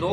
2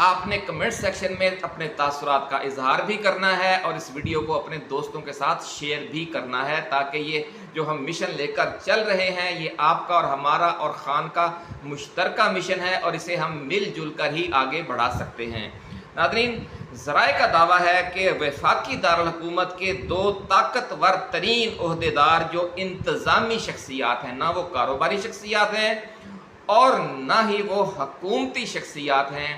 آپ نے comment section میں اپنے تاثرات کا اظہار بھی کرنا ہے اور اس ویڈیو کو اپنے دوستوں کے ساتھ شیئر بھی کرنا ہے، تاکہ یہ جو ہم مشن لے کر چل رہے ہیں یہ آپ کا اور ہمارا اور خان کا مشترکہ مشن ہے اور اسے ہم مل جل کر ہی آگے بڑھا سکتے ہیں۔ ناظرین، ذرائع کا دعویٰ ہے کہ وفاقی دارالحکومت کے 2 طاقتور ترین عہدیدار جو انتظامی شخصیات ہیں، نہ وہ کاروباری شخصیات ہیں اور نہ ہی وہ حکومتی شخصیات ہیں،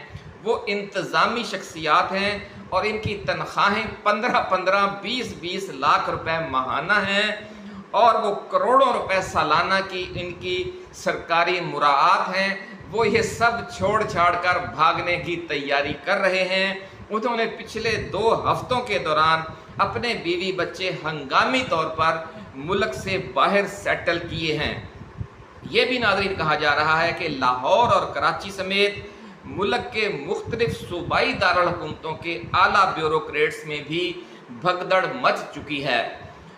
وہ انتظامی شخصیات ہیں اور ان کی تنخواہیں 15-15 20-20 لاکھ روپے ماہانہ ہیں اور وہ کروڑوں روپے سالانہ کی ان کی سرکاری مراعات ہیں۔ وہ یہ سب چھوڑ چھاڑ کر بھاگنے کی تیاری کر رہے ہیں۔ انہوں نے پچھلے 2 ہفتوں کے دوران اپنے بیوی بچے ہنگامی طور پر ملک سے باہر سیٹل کیے ہیں۔ یہ بھی ناظرین کہا جا رہا ہے کہ لاہور اور کراچی سمیت ملک کے مختلف صوبائی دارالحکومتوں کے اعلیٰ بیوروکریٹس میں بھی بھگدڑ مچ چکی ہے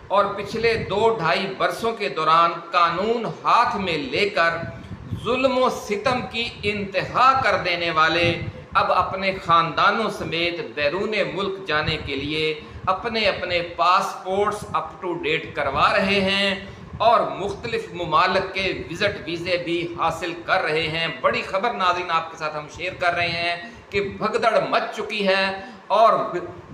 اور پچھلے 2-2.5 برسوں کے دوران قانون ہاتھ میں لے کر ظلم و ستم کی انتہا کر دینے والے اب اپنے خاندانوں سمیت بیرون ملک جانے کے لیے اپنے اپنے پاسپورٹس اپ ٹو ڈیٹ کروا رہے ہیں اور مختلف ممالک کے وزٹ ویزے بھی حاصل کر رہے ہیں۔ بڑی خبر ناظرین آپ کے ساتھ ہم شیئر کر رہے ہیں کہ بھگدڑ مچ چکی ہے اور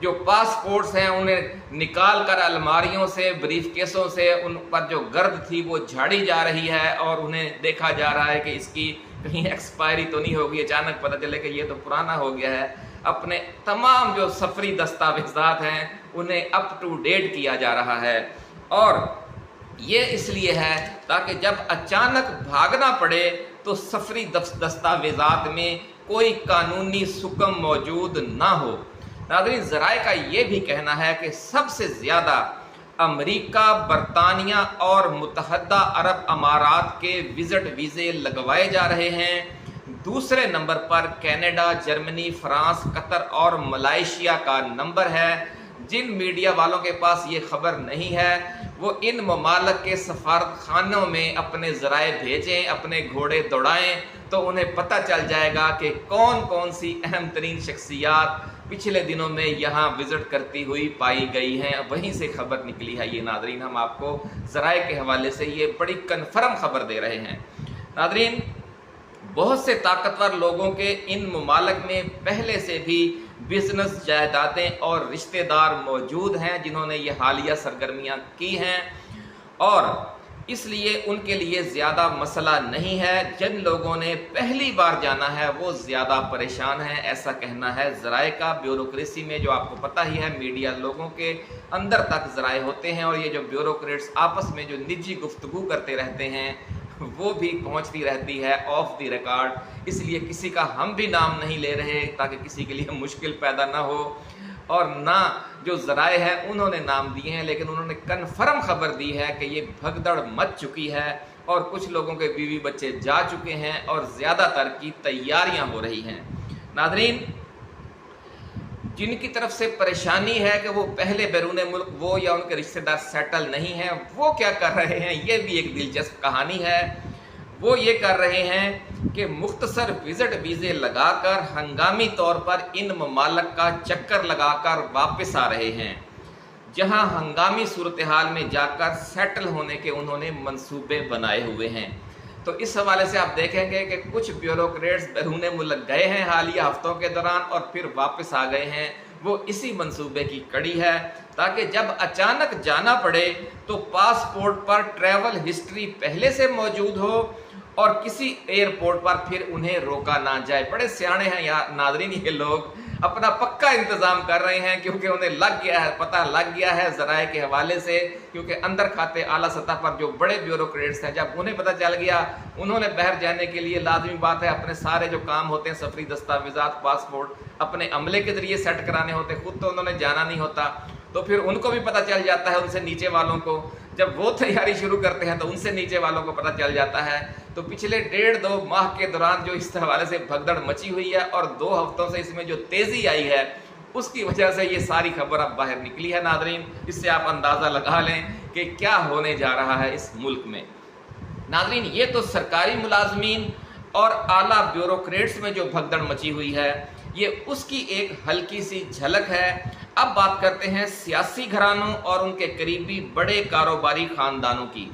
جو پاسپورٹس ہیں انہیں نکال کر الماریوں سے، بریف کیسوں سے ان پر جو گرد تھی وہ جھاڑی جا رہی ہے اور انہیں دیکھا جا رہا ہے کہ اس کی کہیں ایکسپائری تو نہیں ہوگی، اچانک پتہ چلے کہ یہ تو پرانا ہو گیا ہے۔ اپنے تمام جو سفری دستاویزات ہیں انہیں اپ ٹو ڈیٹ کیا جا رہا ہے اور یہ اس لیے ہے تاکہ جب اچانک بھاگنا پڑے تو سفری دستاویزات میں کوئی قانونی سکم موجود نہ ہو۔ ناظرین، ذرائع کا یہ بھی کہنا ہے کہ سب سے زیادہ امریکہ، برطانیہ اور متحدہ عرب امارات کے وزٹ ویزے لگوائے جا رہے ہیں۔ دوسرے نمبر پر کینیڈا، جرمنی، فرانس، قطر اور ملائیشیا کا نمبر ہے۔ جن میڈیا والوں کے پاس یہ خبر نہیں ہے وہ ان ممالک کے سفارت خانوں میں اپنے ذرائع بھیجیں، اپنے گھوڑے دوڑائیں تو انہیں پتہ چل جائے گا کہ کون کون سی اہم ترین شخصیات پچھلے دنوں میں یہاں وزٹ کرتی ہوئی پائی گئی ہیں۔ وہیں سے خبر نکلی ہے یہ ناظرین، ہم آپ کو ذرائع کے حوالے سے یہ بڑی کنفرم خبر دے رہے ہیں۔ ناظرین، بہت سے طاقتور لوگوں کے ان ممالک میں پہلے سے بھی بزنس، جائیدادیں اور رشتہ دار موجود ہیں جنہوں نے یہ حالیہ سرگرمیاں کی ہیں اور اس لیے ان کے لیے زیادہ مسئلہ نہیں ہے۔ جن لوگوں نے پہلی بار جانا ہے وہ زیادہ پریشان ہیں، ایسا کہنا ہے ذرائع کا۔ بیوروکریسی میں جو آپ کو پتہ ہی ہے میڈیا لوگوں کے اندر تک ذرائع ہوتے ہیں اور یہ جو بیوروکریٹس آپس میں جو نجی گفتگو کرتے رہتے ہیں وہ بھی پہنچتی رہتی ہے آف دی ریکارڈ، اس لیے کسی کا ہم بھی نام نہیں لے رہے تاکہ کسی کے لیے مشکل پیدا نہ ہو اور نہ جو ذرائع ہیں انہوں نے نام دیے ہیں، لیکن انہوں نے کنفرم خبر دی ہے کہ یہ بھگدڑ مچ چکی ہے اور کچھ لوگوں کے بیوی بچے جا چکے ہیں اور زیادہ تر کی تیاریاں ہو رہی ہیں۔ ناظرین، جن کی طرف سے پریشانی ہے کہ وہ پہلے بیرون ملک وہ یا ان کے رشتہ دار سیٹل نہیں ہیں، وہ کیا کر رہے ہیں، یہ بھی ایک دلچسپ کہانی ہے۔ وہ یہ کر رہے ہیں کہ مختصر وزٹ ویزے لگا کر ہنگامی طور پر ان ممالک کا چکر لگا کر واپس آ رہے ہیں، جہاں ہنگامی صورتحال میں جا کر سیٹل ہونے کے انہوں نے منصوبے بنائے ہوئے ہیں۔ تو اس حوالے سے آپ دیکھیں گے کہ کچھ بیوروکریٹس بیرون ملک گئے ہیں حالیہ ہفتوں کے دوران اور پھر واپس آ گئے ہیں، وہ اسی منصوبے کی کڑی ہے تاکہ جب اچانک جانا پڑے تو پاسپورٹ پر ٹریول ہسٹری پہلے سے موجود ہو اور کسی ایئرپورٹ پر پھر انہیں روکا نہ جائے۔ بڑے سیانے ہیں ناظرین یہ لوگ، اپنا پکا انتظام کر رہے ہیں کیونکہ انہیں لگ گیا ہے، پتہ لگ گیا ہے ذرائع کے حوالے سے، کیونکہ اندر کھاتے اعلیٰ سطح پر جو بڑے بیوروکریٹس ہیں جب انہیں پتہ چل گیا انہوں نے باہر جانے کے لیے لازمی بات ہے اپنے سارے جو کام ہوتے ہیں سفری دستاویزات، پاسپورٹ اپنے عملے کے ذریعے سیٹ کرانے ہوتے، خود تو انہوں نے جانا نہیں ہوتا، تو پھر ان کو بھی پتہ چل جاتا ہے، ان سے نیچے والوں کو جب وہ تیاری شروع کرتے ہیں تو ان سے نیچے والوں کو پتہ چل جاتا ہے۔ تو پچھلے 1.5-2 ماہ کے دوران جو اس حوالے سے بھگدڑ مچی ہوئی ہے اور 2 ہفتوں سے اس میں جو تیزی آئی ہے اس کی وجہ سے یہ ساری خبر اب باہر نکلی ہے۔ ناظرین، اس سے آپ اندازہ لگا لیں کہ کیا ہونے جا رہا ہے اس ملک میں۔ ناظرین، یہ تو سرکاری ملازمین اور اعلیٰ بیوروکریٹس میں جو بھگدڑ مچی ہوئی ہے، یہ اس کی ایک ہلکی سی جھلک ہے۔ اب بات کرتے ہیں سیاسی گھرانوں اور ان کے قریبی بڑے کاروباری خاندانوں کی۔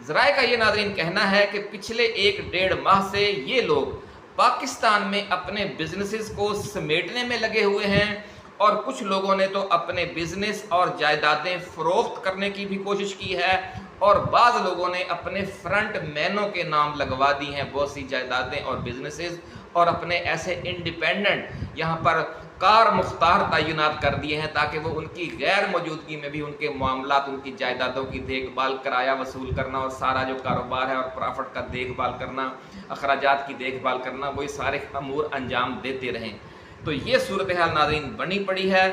ذرائع کا یہ ناظرین کہنا ہے کہ پچھلے 1-1.5 ماہ سے یہ لوگ پاکستان میں اپنے بزنسز کو سمیٹنے میں لگے ہوئے ہیں، اور کچھ لوگوں نے تو اپنے بزنس اور جائیدادیں فروخت کرنے کی بھی کوشش کی ہے، اور بعض لوگوں نے اپنے فرنٹ مینوں کے نام لگوا دی ہیں بہت سی جائیدادیں اور بزنسز، اور اپنے ایسے انڈیپینڈنٹ یہاں پر کار مختار تعینات کر دیے ہیں تاکہ وہ ان کی غیر موجودگی میں بھی ان کے معاملات، ان کی جائیدادوں کی دیکھ بھال، کرایہ وصول کرنا اور سارا جو کاروبار ہے اور پرافٹ کا دیکھ بھال کرنا، اخراجات کی دیکھ بھال کرنا، وہی سارے امور انجام دیتے رہیں۔ تو یہ صورتحال ناظرین بنی پڑی ہے۔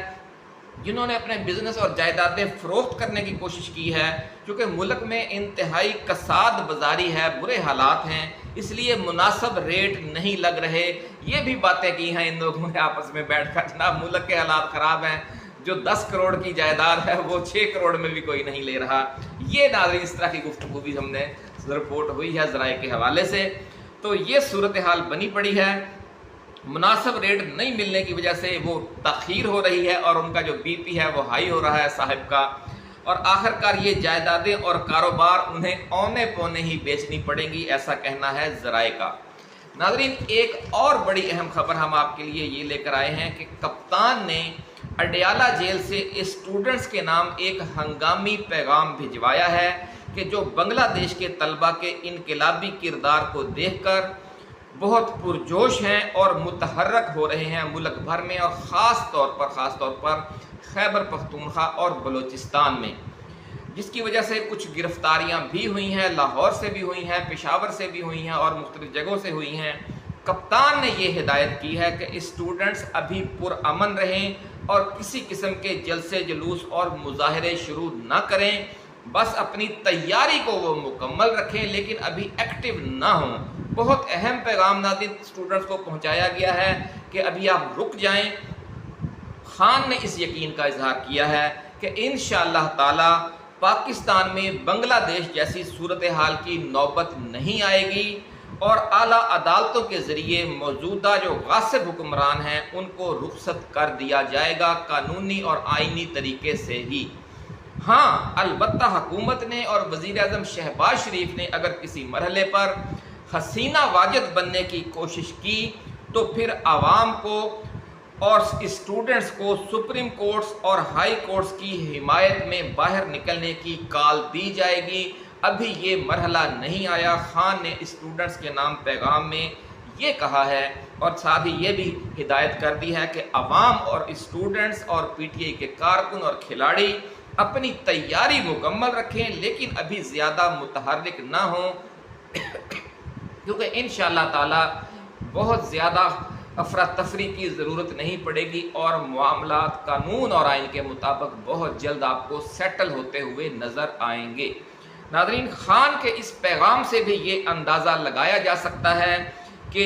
جنہوں نے اپنے بزنس اور جائیدادیں فروخت کرنے کی کوشش کی ہے، کیونکہ ملک میں انتہائی کساد بازاری ہے، برے حالات ہیں، اس لیے مناسب ریٹ نہیں لگ رہے، یہ بھی باتیں کی ہیں ان لوگوں نے آپس میں بیٹھ کر، جناب ملک کے حالات خراب ہیں، جو 10 کروڑ کی جائیداد ہے وہ 6 کروڑ میں بھی کوئی نہیں لے رہا۔ یہ ناظرین اس طرح کی گفتگو بھی ہم نے رپورٹ ہوئی ہے ذرائع کے حوالے سے۔ تو یہ صورتحال بنی پڑی ہے، مناسب ریٹ نہیں ملنے کی وجہ سے وہ تاخیر ہو رہی ہے، اور ان کا جو بی پی ہے وہ ہائی ہو رہا ہے صاحب کا، اور آخرکار یہ جائیدادیں اور کاروبار انہیں اونے پونے ہی بیچنی پڑیں گی، ایسا کہنا ہے ذرائع کا۔ ناظرین ایک اور بڑی اہم خبر ہم آپ کے لیے یہ لے کر آئے ہیں کہ کپتان نے اڈیالہ جیل سے اسٹوڈنٹس کے نام ایک ہنگامی پیغام بھجوایا ہے کہ جو بنگلہ دیش کے طلبہ کے انقلابی کردار کو دیکھ کر بہت پرجوش ہیں اور متحرک ہو رہے ہیں ملک بھر میں، اور خاص طور پر خیبر پختونخوا اور بلوچستان میں، جس کی وجہ سے کچھ گرفتاریاں بھی ہوئی ہیں، لاہور سے بھی ہوئی ہیں، پشاور سے بھی ہوئی ہیں اور مختلف جگہوں سے ہوئی ہیں۔ کپتان نے یہ ہدایت کی ہے کہ اسٹوڈنٹس ابھی پرامن رہیں اور کسی قسم کے جلسے جلوس اور مظاہرے شروع نہ کریں، بس اپنی تیاری کو وہ مکمل رکھیں لیکن ابھی ایکٹیو نہ ہوں۔ بہت اہم پیغام ناظرین اسٹوڈنٹس کو پہنچایا گیا ہے کہ ابھی آپ رک جائیں۔ خان نے اس یقین کا اظہار کیا ہے کہ انشاءاللہ تعالی پاکستان میں بنگلہ دیش جیسی صورتحال کی نوبت نہیں آئے گی، اور اعلیٰ عدالتوں کے ذریعے موجودہ جو غاصب حکمران ہیں ان کو رخصت کر دیا جائے گا، قانونی اور آئینی طریقے سے ہی۔ ہاں البتہ حکومت نے اور وزیر اعظم شہباز شریف نے اگر کسی مرحلے پر حسینہ واجد بننے کی کوشش کی تو پھر عوام کو اور اسٹوڈنٹس کو سپریم کورٹس اور ہائی کورٹس کی حمایت میں باہر نکلنے کی کال دی جائے گی۔ ابھی یہ مرحلہ نہیں آیا۔ خان نے اسٹوڈنٹس کے نام پیغام میں یہ کہا ہے، اور ساتھ ہی یہ بھی ہدایت کر دی ہے کہ عوام اور اسٹوڈنٹس اور پی ٹی آئی کے کارکن اور کھلاڑی اپنی تیاری مکمل رکھیں لیکن ابھی زیادہ متحرک نہ ہوں، کیونکہ انشاءاللہ تعالی بہت زیادہ افراتفری کی ضرورت نہیں پڑے گی، اور معاملات قانون اور آئین کے مطابق بہت جلد آپ کو سیٹل ہوتے ہوئے نظر آئیں گے۔ ناظرین خان کے اس پیغام سے بھی یہ اندازہ لگایا جا سکتا ہے کہ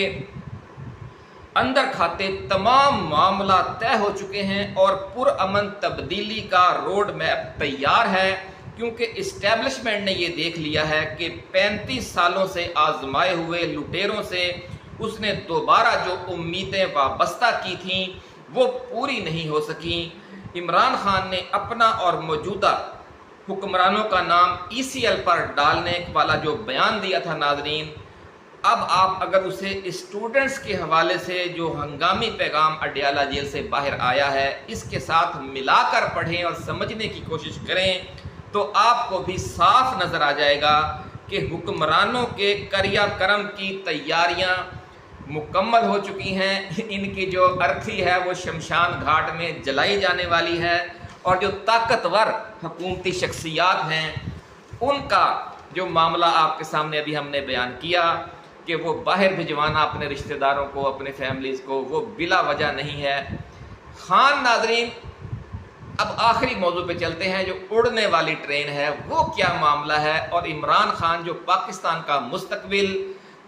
اندر کھاتے تمام معاملات طے ہو چکے ہیں اور پرامن تبدیلی کا روڈ میپ تیار ہے، کیونکہ اسٹیبلشمنٹ نے یہ دیکھ لیا ہے کہ 35 سالوں سے آزمائے ہوئے لٹیروں سے اس نے دوبارہ جو امیدیں وابستہ کی تھیں وہ پوری نہیں ہو سکیں۔ عمران خان نے اپنا اور موجودہ حکمرانوں کا نام ECL پر ڈالنے والا جو بیان دیا تھا ناظرین، اب آپ اگر اسے اسٹوڈنٹس کے حوالے سے جو ہنگامی پیغام اڈیالہ جیل سے باہر آیا ہے اس کے ساتھ ملا کر پڑھیں اور سمجھنے کی کوشش کریں تو آپ کو بھی صاف نظر آ جائے گا کہ حکمرانوں کے کریا کرم کی تیاریاں مکمل ہو چکی ہیں۔ ان کی جو ارتھی ہے وہ شمشان گھاٹ میں جلائی جانے والی ہے، اور جو طاقتور حکومتی شخصیات ہیں ان کا جو معاملہ آپ کے سامنے ابھی ہم نے بیان کیا کہ وہ باہر بھجوانا اپنے رشتہ داروں کو، اپنے فیملیز کو، وہ بلا وجہ نہیں ہے۔ خان ناظرین اب آخری موضوع پہ چلتے ہیں، جو اڑنے والی ٹرین ہے وہ کیا معاملہ ہے، اور عمران خان جو پاکستان کا مستقبل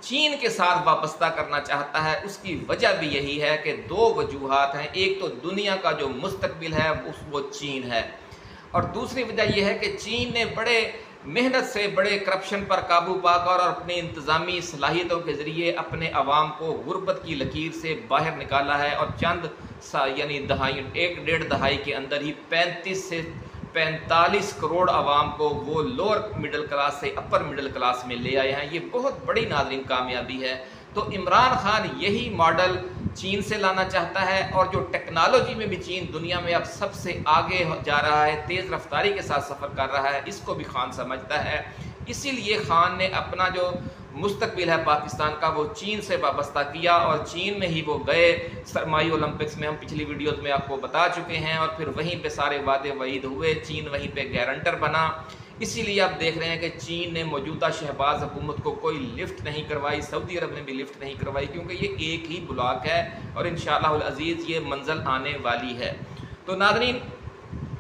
چین کے ساتھ وابستہ کرنا چاہتا ہے اس کی وجہ بھی یہی ہے کہ 2 وجوہات ہیں۔ ایک تو دنیا کا جو مستقبل ہے وہ چین ہے، اور دوسری وجہ یہ ہے کہ چین نے بڑے محنت سے بڑے کرپشن پر قابو پا کر اور اپنی انتظامی صلاحیتوں کے ذریعے اپنے عوام کو غربت کی لکیر سے باہر نکالا ہے، اور چند یعنی دہائی 1.5 دہائی کے اندر ہی 35 سے 45 کروڑ عوام کو وہ لوور مڈل کلاس سے اپر مڈل کلاس میں لے آئے ہیں۔ یہ بہت بڑی ناظرین کامیابی ہے۔ تو عمران خان یہی ماڈل چین سے لانا چاہتا ہے، اور جو ٹیکنالوجی میں بھی چین دنیا میں اب سب سے آگے جا رہا ہے، تیز رفتاری کے ساتھ سفر کر رہا ہے، اس کو بھی خان سمجھتا ہے۔ اسی لیے خان نے اپنا جو مستقبل ہے پاکستان کا وہ چین سے وابستہ کیا، اور چین میں ہی وہ گئے سرمائی اولمپکس میں، ہم پچھلی ویڈیوز میں آپ کو بتا چکے ہیں، اور پھر وہیں پہ سارے وعدے وعید ہوئے، چین وہیں پہ گارنٹر بنا۔ اسی لیے آپ دیکھ رہے ہیں کہ چین نے موجودہ شہباز حکومت کو کوئی لفٹ نہیں کروائی، سعودی عرب نے بھی لفٹ نہیں کروائی، کیونکہ یہ ایک ہی بلاک ہے، اور انشاءاللہ العزیز یہ منزل آنے والی ہے۔ تو ناظرین،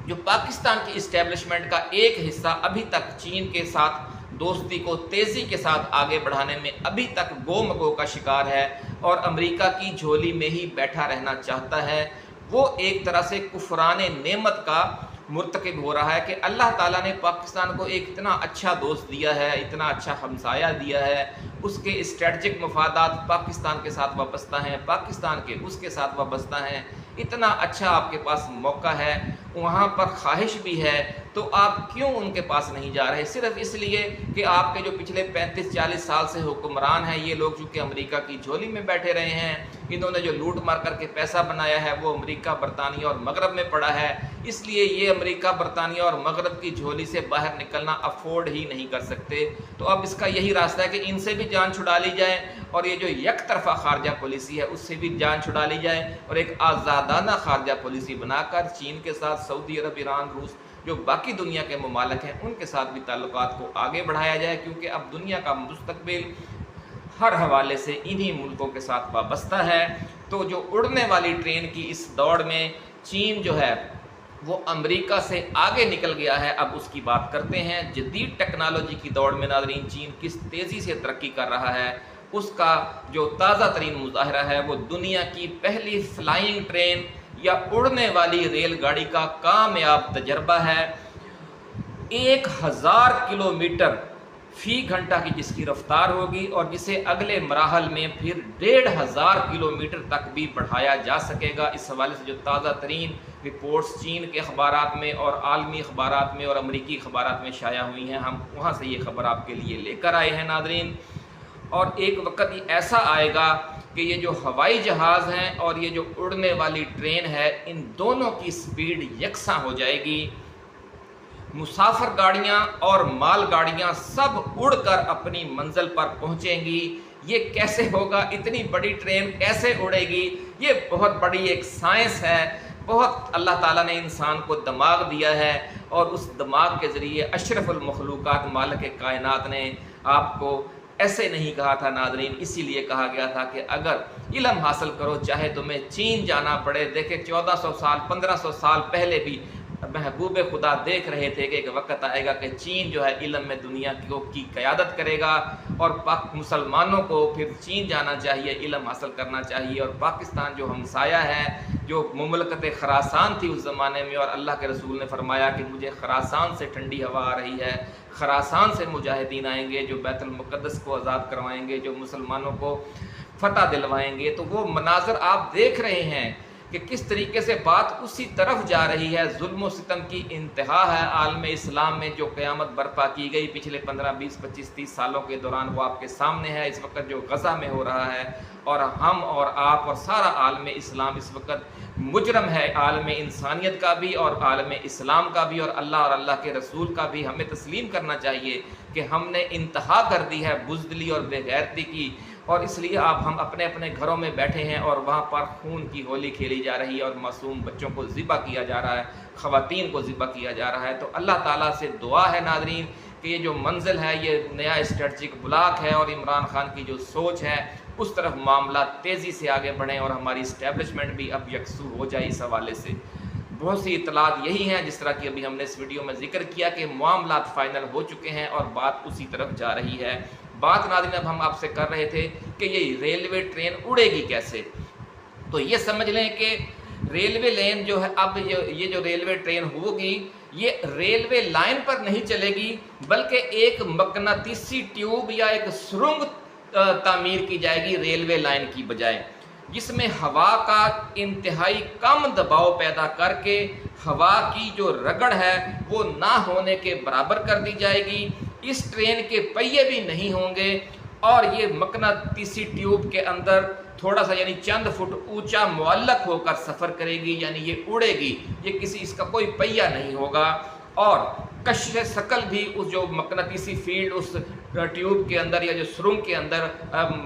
جو پاکستان کی اسٹیبلشمنٹ کا ایک حصہ ابھی تک چین کے ساتھ دوستی کو تیزی کے ساتھ آگے بڑھانے میں ابھی تک گو مگو کا شکار ہے، اور امریکہ کی جھولی میں ہی بیٹھا رہنا چاہتا ہے، وہ ایک طرح سے کفران نعمت کا مرتکب ہو رہا ہے کہ اللہ تعالیٰ نے پاکستان کو ایک اتنا اچھا دوست دیا ہے، اتنا اچھا ہمسایہ دیا ہے، اس کے اسٹریٹجک مفادات پاکستان کے ساتھ وابستہ ہیں، پاکستان کے اس کے ساتھ وابستہ ہیں، اتنا اچھا آپ کے پاس موقع ہے، وہاں پر خواہش بھی ہے، تو آپ کیوں ان کے پاس نہیں جا رہے؟ صرف اس لیے کہ آپ کے جو پچھلے 35-40 سال سے حکمران ہیں، یہ لوگ چونکہ امریکہ کی جھولی میں بیٹھے رہے ہیں، انہوں نے جو لوٹ مار کر کے پیسہ بنایا ہے وہ امریکہ، برطانیہ اور مغرب میں پڑا ہے، اس لیے یہ امریکہ، برطانیہ اور مغرب کی جھولی سے باہر نکلنا افورڈ ہی نہیں کر سکتے۔ تو اب اس کا یہی راستہ ہے کہ ان سے بھی جان چھڑا لی جائے، اور یہ جو یک طرفہ خارجہ پالیسی ہے اس سے بھی جان چھڑا لی جائے، اور ایک آزادانہ خارجہ پالیسی بنا کر چین کے ساتھ، سعودی عرب، ایران، روس، جو باقی دنیا کے ممالک ہیں، ان کے ساتھ بھی تعلقات کو آگے بڑھایا جائے، کیونکہ اب دنیا کا مستقبل ہر حوالے سے انہی ملکوں کے ساتھ وابستہ ہے۔ تو جو اڑنے والی ٹرین کی اس دوڑ میں چین جو ہے وہ امریکہ سے آگے نکل گیا ہے، اب اس کی بات کرتے ہیں۔ جدید ٹیکنالوجی کی دوڑ میں ناظرین چین کس تیزی سے ترقی کر رہا ہے، اس کا جو تازہ ترین مظاہرہ ہے وہ دنیا کی پہلی فلائنگ ٹرین یا اڑنے والی ریل گاڑی کا کامیاب تجربہ ہے۔ 1000 کلومیٹر فی گھنٹہ کی جس کی رفتار ہوگی، اور جسے اگلے مراحل میں پھر 1500 کلومیٹر تک بھی بڑھایا جا سکے گا۔ اس حوالے سے جو تازہ ترین رپورٹس چین کے اخبارات میں اور عالمی اخبارات میں اور امریکی اخبارات میں شائع ہوئی ہیں، ہم وہاں سے یہ خبر آپ کے لیے لے کر آئے ہیں ناظرین۔ اور ایک وقت ایسا آئے گا کہ یہ جو ہوائی جہاز ہیں اور یہ جو اڑنے والی ٹرین ہے، ان دونوں کی سپیڈ یکساں ہو جائے گی، مسافر گاڑیاں اور مال گاڑیاں سب اڑ کر اپنی منزل پر پہنچیں گی۔ یہ کیسے ہوگا؟ اتنی بڑی ٹرین کیسے اڑے گی؟ یہ بہت بڑی ایک سائنس ہے، بہت اللہ تعالیٰ نے انسان کو دماغ دیا ہے، اور اس دماغ کے ذریعے اشرف المخلوقات مالک کائنات نے آپ کو ایسے نہیں کہا تھا ناظرین، اسی لیے کہا گیا تھا کہ اگر علم حاصل کرو چاہے تمہیں چین جانا پڑے۔ دیکھیں 1400 سال 1500 سال پہلے بھی محبوب خدا دیکھ رہے تھے کہ ایک وقت آئے گا کہ چین جو ہے علم میں دنیا کی قیادت کرے گا، اور مسلمانوں کو پھر چین جانا چاہیے، علم حاصل کرنا چاہیے۔ اور پاکستان جو ہمسایہ ہے، جو مملکت خراسان تھی اس زمانے میں، اور اللہ کے رسول نے فرمایا کہ مجھے خراسان سے ٹھنڈی ہوا آ رہی ہے، خراسان سے مجاہدین آئیں گے جو بیت المقدس کو آزاد کروائیں گے، جو مسلمانوں کو فتح دلوائیں گے۔ تو وہ مناظر آپ دیکھ رہے ہیں کہ کس طریقے سے بات اسی طرف جا رہی ہے۔ ظلم و ستم کی انتہا ہے عالم اسلام میں، جو قیامت برپا کی گئی پچھلے 15 20 25 30 سالوں کے دوران وہ آپ کے سامنے ہے۔ اس وقت جو غزہ میں ہو رہا ہے، اور ہم اور آپ اور سارا عالم اسلام اس وقت مجرم ہے، عالم انسانیت کا بھی اور عالم اسلام کا بھی، اور اللہ کے رسول کا بھی۔ ہمیں تسلیم کرنا چاہیے کہ ہم نے انتہا کر دی ہے بزدلی اور بے غیرتی کی، اور اس لیے ہم اپنے اپنے گھروں میں بیٹھے ہیں، اور وہاں پر خون کی ہولی کھیلی جا رہی ہے، اور معصوم بچوں کو ذبح کیا جا رہا ہے، خواتین کو ذبح کیا جا رہا ہے۔ تو اللہ تعالیٰ سے دعا ہے ناظرین کہ یہ جو منزل ہے، یہ نیا اسٹریٹجک بلاک ہے، اور عمران خان کی جو سوچ ہے اس طرف معاملات تیزی سے آگے بڑھیں، اور ہماری اسٹیبلشمنٹ بھی اب یکسو ہو جائے۔ اس حوالے سے بہت سی اطلاعات یہی ہیں، جس طرح کہ ابھی ہم نے اس ویڈیو میں ذکر کیا کہ معاملات فائنل ہو چکے ہیں اور بات اسی طرف جا رہی ہے۔ بات ناظرین اب ہم آپ سے کر رہے تھے کہ یہ ریلوے ٹرین اڑے گی کیسے۔ تو یہ سمجھ لیں کہ ریلوے لین جو ہے، اب یہ جو ریلوے ٹرین ہوگی، یہ ریلوے لائن پر نہیں چلے گی بلکہ ایک مقناطیسی ٹیوب یا ایک سرنگ تعمیر کی جائے گی ریلوے لائن کی بجائے، جس میں ہوا کا انتہائی کم دباؤ پیدا کر کے ہوا کی جو رگڑ ہے وہ نہ ہونے کے برابر کر دی جائے گی۔ اس ٹرین کے پہیے بھی نہیں ہوں گے اور یہ مقناطیسی ٹیوب کے اندر تھوڑا سا یعنی چند فٹ اونچا معلق ہو کر سفر کرے گی، یعنی یہ اڑے گی، یہ اس کا کوئی پہیہ نہیں ہوگا۔ اور کشش ثقل بھی اس جو مقناطیسی فیلڈ اس ٹیوب کے اندر یا جو سرنگ کے اندر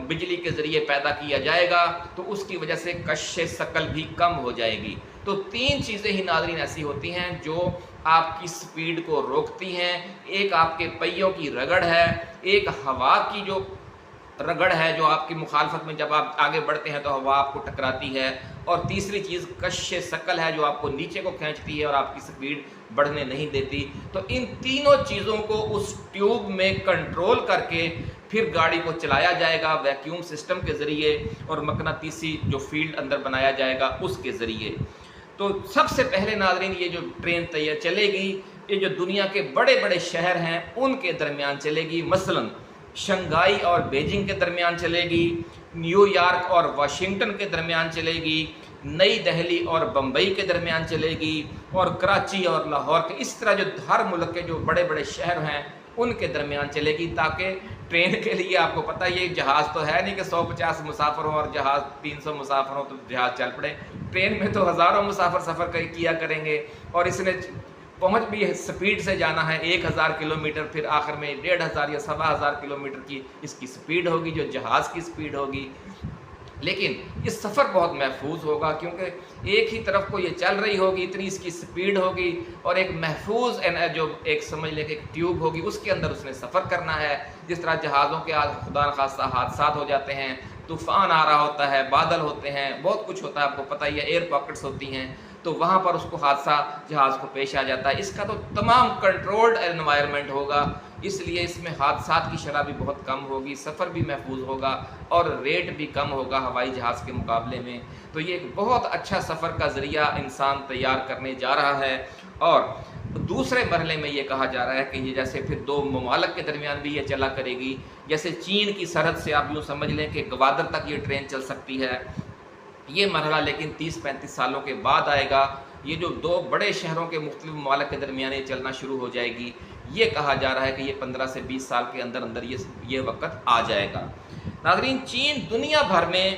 بجلی کے ذریعے پیدا کیا جائے گا تو اس کی وجہ سے کشش ثقل بھی کم ہو جائے گی۔ تو تین چیزیں ہی ناظرین ایسی ہوتی ہیں جو آپ کی سپیڈ کو روکتی ہیں، ایک آپ کے پہیوں کی رگڑ ہے، ایک ہوا کی جو رگڑ ہے جو آپ کی مخالفت میں جب آپ آگے بڑھتے ہیں تو ہوا آپ کو ٹکراتی ہے، اور تیسری چیز کشش ثقل ہے جو آپ کو نیچے کو کھینچتی ہے اور آپ کی سپیڈ بڑھنے نہیں دیتی۔ تو ان تینوں چیزوں کو اس ٹیوب میں کنٹرول کر کے پھر گاڑی کو چلایا جائے گا ویکیوم سسٹم کے ذریعے، اور مقناطیسی جو فیلڈ اندر بنایا جائے گا اس کے ذریعے۔ تو سب سے پہلے ناظرین یہ جو ٹرین تیار چلے گی یہ جو دنیا کے بڑے بڑے شہر ہیں ان کے درمیان چلے گی، مثلاً شنگھائی اور بیجنگ کے درمیان چلے گی، نیو یارک اور واشنگٹن کے درمیان چلے گی، نئی دہلی اور بمبئی کے درمیان چلے گی، اور کراچی اور لاہور کے، اس طرح جو ہر ملک کے جو بڑے بڑے شہر ہیں ان کے درمیان چلے گی، تاکہ ٹرین کے لیے آپ کو پتہ یہ جہاز تو ہے نہیں کہ 150 مسافر ہوں اور جہاز 300 مسافر ہوں تو جہاز چل پڑے، ٹرین میں تو ہزاروں مسافر سفر کیا کریں گے، اور اس نے پہنچ بھی سپیڈ سے جانا ہے 1000 کلومیٹر، پھر آخر میں 1500 یا 1500 کلومیٹر کی اس کی سپیڈ ہوگی جو جہاز کی سپیڈ ہوگی۔ لیکن یہ سفر بہت محفوظ ہوگا کیونکہ ایک ہی طرف کو یہ چل رہی ہوگی، اتنی اس کی سپیڈ ہوگی، اور ایک محفوظ جو ایک سمجھ لیں کہ ایک ٹیوب ہوگی اس کے اندر اس نے سفر کرنا ہے۔ جس طرح جہازوں کے خدا نخواستہ حادثات ہو جاتے ہیں، طوفان آ رہا ہوتا ہے، بادل ہوتے ہیں، بہت کچھ ہوتا ہے، آپ کو پتہ ہی ہے، ایئر پاکٹس ہوتی ہیں، تو وہاں پر اس کو حادثہ جہاز کو پیش آ جاتا ہے۔ اس کا تو تمام کنٹرولڈ انوائرمنٹ ہوگا، اس لیے اس میں حادثات کی شرح بھی بہت کم ہوگی، سفر بھی محفوظ ہوگا اور ریٹ بھی کم ہوگا ہوائی جہاز کے مقابلے میں۔ تو یہ ایک بہت اچھا سفر کا ذریعہ انسان تیار کرنے جا رہا ہے۔ اور دوسرے مرحلے میں یہ کہا جا رہا ہے کہ یہ جیسے پھر دو ممالک کے درمیان بھی یہ چلا کرے گی، جیسے چین کی سرحد سے آپ یوں سمجھ لیں کہ گوادر تک یہ ٹرین چل سکتی ہے۔ یہ مرحلہ لیکن 30-35 سالوں کے بعد آئے گا، یہ جو دو بڑے شہروں کے مختلف ممالک کے درمیان یہ چلنا شروع ہو جائے گی۔ یہ کہا جا رہا ہے کہ یہ 15 سے 20 سال کے اندر اندر یہ وقت آ جائے گا۔ ناظرین، چین دنیا بھر میں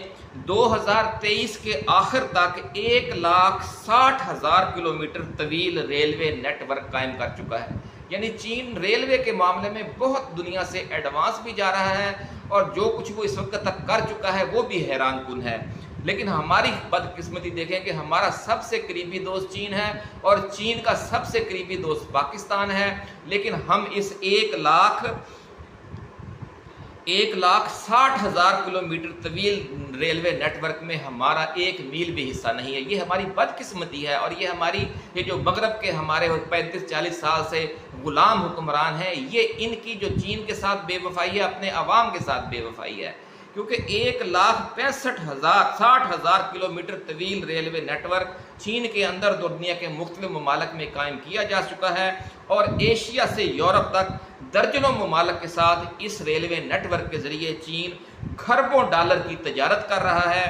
2023 کے آخر تک 1,60,000 کلومیٹر طویل ریلوے نیٹ ورک قائم کر چکا ہے، یعنی چین ریلوے کے معاملے میں بہت دنیا سے ایڈوانس بھی جا رہا ہے، اور جو کچھ وہ اس وقت تک کر چکا ہے وہ بھی حیران کن ہے۔ لیکن ہماری بدقسمتی دیکھیں کہ ہمارا سب سے قریبی دوست چین ہے اور چین کا سب سے قریبی دوست پاکستان ہے، لیکن ہم اس 1,60,000 کلومیٹر طویل ریلوے نیٹ ورک میں ہمارا ایک میل بھی حصہ نہیں ہے۔ یہ ہماری بدقسمتی ہے، اور یہ ہماری یہ جو مغرب کے ہمارے 35-40 سال سے غلام حکمران ہیں، یہ ان کی جو چین کے ساتھ بے وفائی ہے اپنے عوام کے ساتھ بے وفائی ہے، کیونکہ 1,60,000 کلومیٹر طویل ریلوے نیٹ ورک چین کے اندر دنیا کے مختلف ممالک میں قائم کیا جا چکا ہے، اور ایشیا سے یورپ تک درجنوں ممالک کے ساتھ اس ریلوے نیٹ ورک کے ذریعے چین کھربوں ڈالر کی تجارت کر رہا ہے۔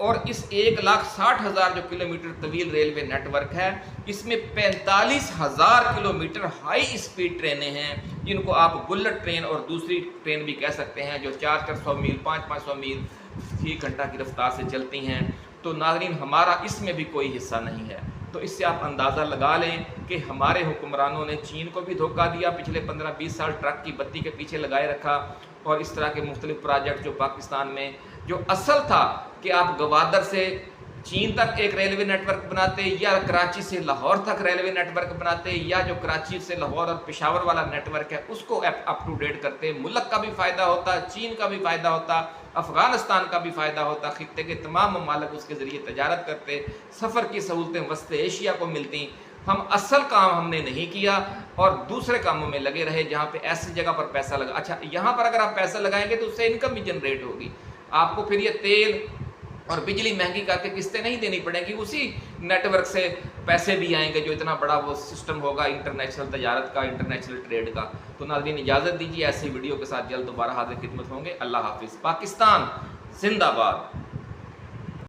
اور اس 1,60,000 جو کلومیٹر طویل ریلوے نیٹ ورک ہے، اس میں 45,000 کلومیٹر ہائی اسپیڈ ٹرینیں ہیں، جن کو آپ بلٹ ٹرین اور دوسری ٹرین بھی کہہ سکتے ہیں، جو 400 میل 500 میل فی گھنٹہ کی رفتار سے چلتی ہیں۔ تو ناظرین، ہمارا اس میں بھی کوئی حصہ نہیں ہے۔ تو اس سے آپ اندازہ لگا لیں کہ ہمارے حکمرانوں نے چین کو بھی دھوکہ دیا، پچھلے 15-20 سال ٹرک کی بتی کے پیچھے لگائے رکھا، اور اس طرح کے مختلف پروجیکٹ جو پاکستان میں جو اصل تھا کہ آپ گوادر سے چین تک ایک ریلوے نیٹ ورک بناتے، یا کراچی سے لاہور تک ریلوے نیٹ ورک بناتے، یا جو کراچی سے لاہور اور پشاور والا نیٹ ورک ہے اس کو اپ ٹو ڈیٹ کرتے، ملک کا بھی فائدہ ہوتا، چین کا بھی فائدہ ہوتا، افغانستان کا بھی فائدہ ہوتا، خطے کے تمام ممالک اس کے ذریعے تجارت کرتے، سفر کی سہولتیں وسط ایشیا کو ملتی۔ ہم اصل کام ہم نے نہیں کیا اور دوسرے کاموں میں لگے رہے جہاں پہ ایسی جگہ پر پیسہ لگا۔ اچھا، یہاں پر اگر آپ پیسہ لگائیں گے تو اس سے انکم بھی جنریٹ ہوگی، آپ کو پھر یہ تیل اور بجلی مہنگی کر کے قسطیں نہیں دینی پڑیں گی، اسی نیٹ ورک سے پیسے بھی آئیں گے جو اتنا بڑا وہ سسٹم ہوگا انٹرنیشنل تجارت کا، انٹرنیشنل ٹریڈ کا۔ تو ناظرین اجازت دیجیے، ایسی ویڈیو کے ساتھ جلد دوبارہ حاضر خدمت ہوں گے۔ اللہ حافظ۔ پاکستان زندہ باد۔